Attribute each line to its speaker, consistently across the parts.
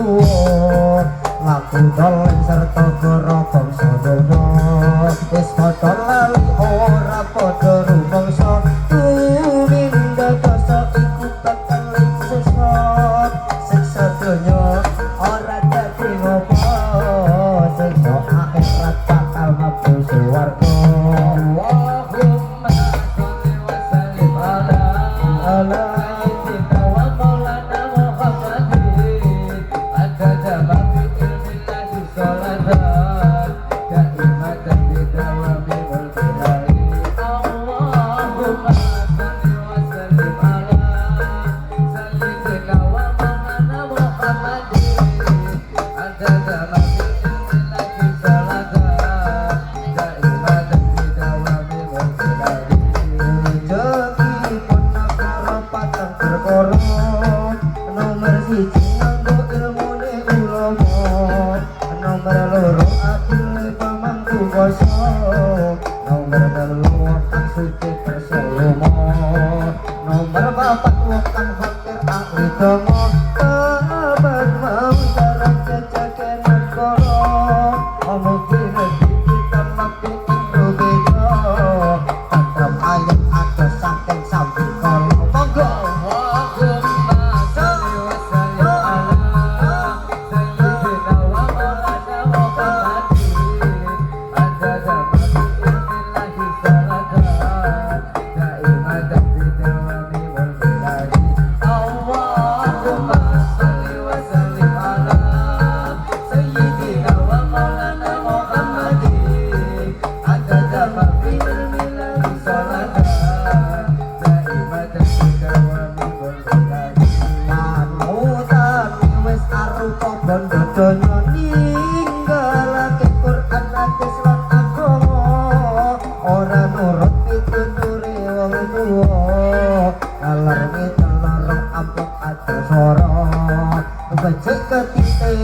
Speaker 1: tuwa laku dolen serta goro bangsa dono wis padha lali ora padha rumangsa tuminda dosa iku bakal sesat siksa donya ora dadi ngopo siksa akhirat bakal mlebu swarga Allahumma sholli wa sallim ala sayyidina wa maulana Muhammadin adada ma fi ilmillahi sholatan daimatan bidawami wal bilali Allahumma sholli wa sallim ala sayyidina wa maulana Muhammadin adada ma fi ilmillahi sholatan daimatan bidawami wal bilali Jeki pun nakara patang perkara nomor siji nganggo ilmune ulama nomor loro adil pamangku kuwasa nomor telu kang suci berseluma nomor papat wong kang fakir ahli domo abad mau sareng jejake negara amugi rezeki kita mati indo beda tetep ayat ada saking sambil kalau monggo Allahumma sholli wa sallim ala sayyidina wa maulana Muhammadin adada ma fi ilmillahi sholatan daimatan bidawami wal bilali Allahumma sholli wa sallim ala sayyidina wa maulana Muhammadin adada ma fi ilmillahi sholatan daimatan bidawami wal bilali Panutan wis arupa bondo donya ninggalake Quran hadis lan agama ora nurut pituture wong tuwa kalar ngelar amplop ada sora becik ketite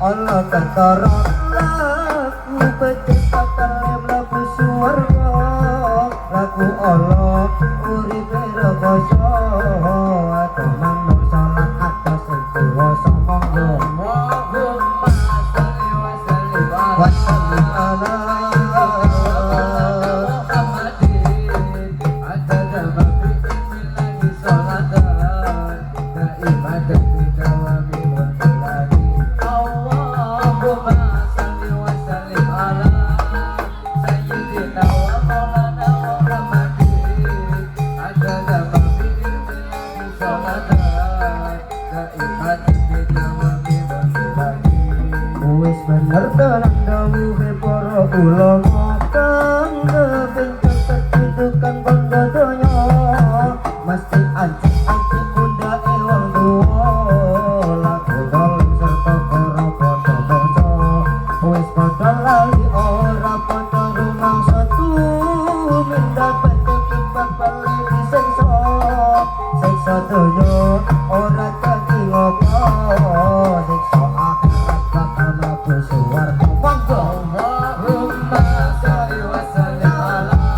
Speaker 1: ana kantara laku becik bakal mlebu swarga laku Allah uripe rekoso ada manuk salat ada sing kuwasa monggo Allahumma sholli wa sallim ala Muhammadin adada ma fi ilmillahi sholatan daimatan bidawami wal bilali Allahumma sholli wa sallim ala sayyidina wa maulana Muhammadin adada ma fi ilmillahi sholatan daimatan bidawami wal bilali wis bener tenan dawuhe para ulama kang kepengin kedudukan bondo donya mesti anci-anci undake wong tuwa laku dolen serta para padha bangsa wis padha lali ora padha rumangsa tumindak iki bakal disiksa siksa donya ora dadi ngopo siksa akhirat bakal mlebu swarga monggo Allahumma sholli wa sallim ala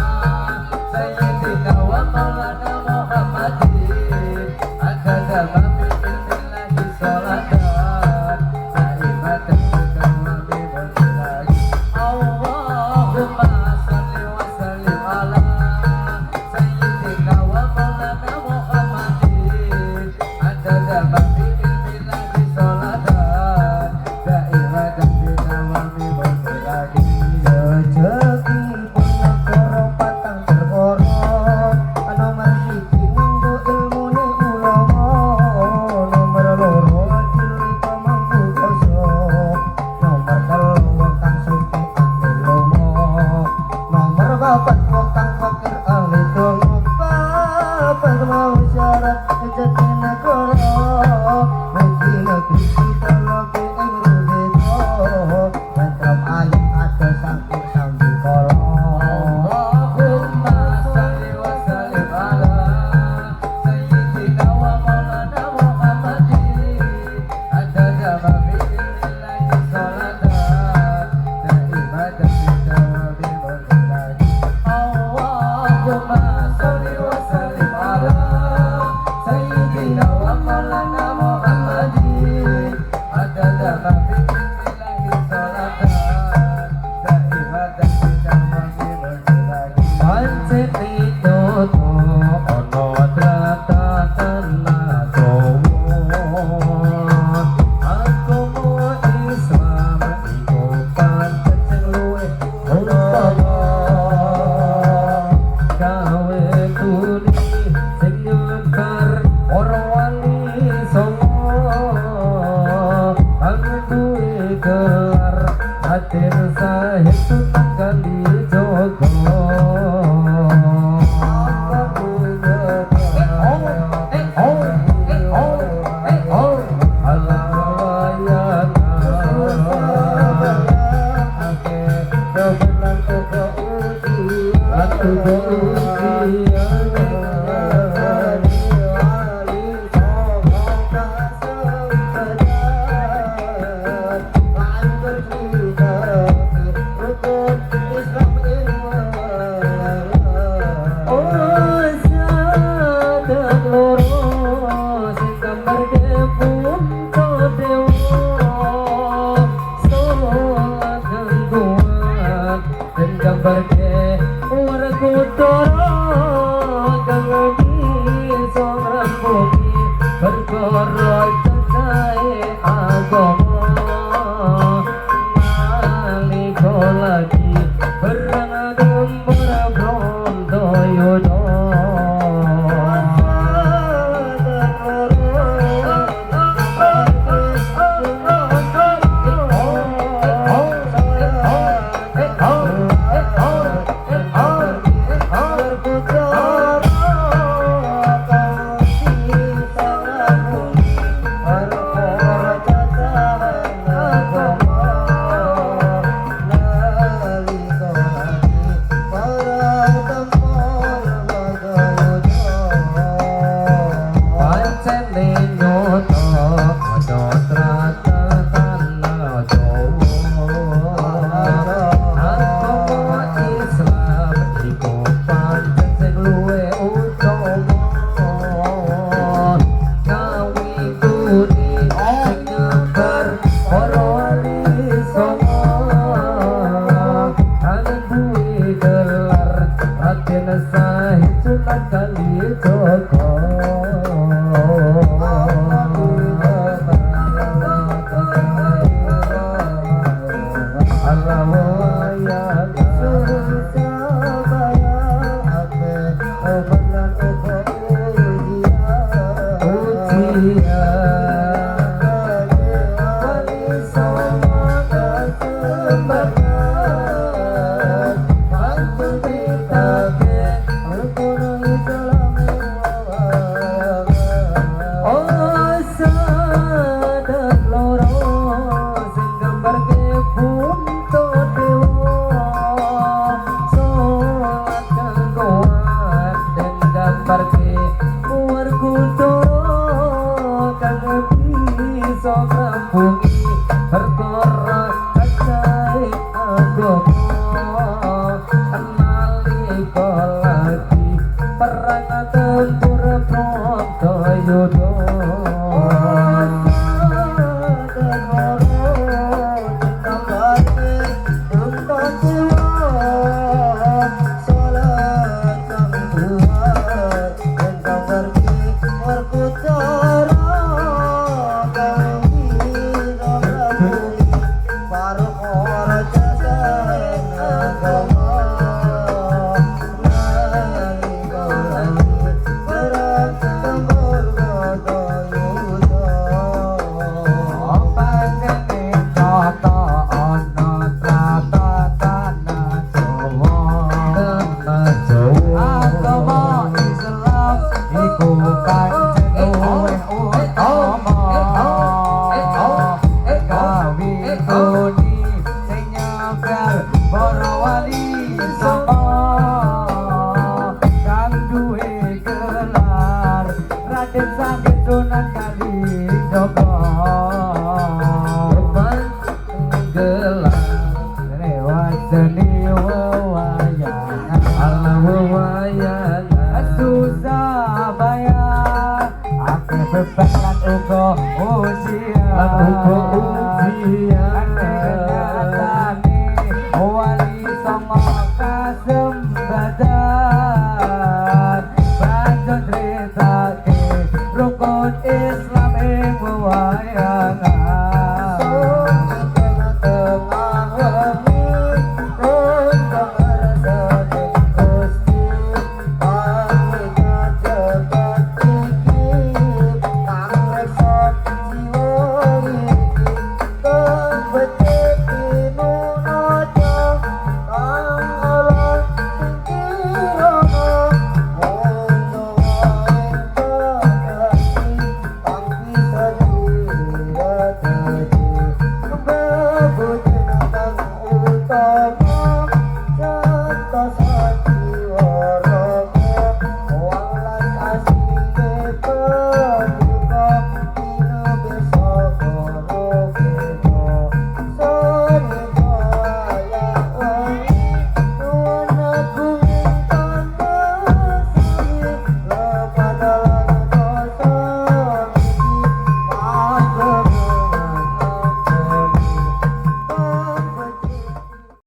Speaker 1: Bebalan uga ujian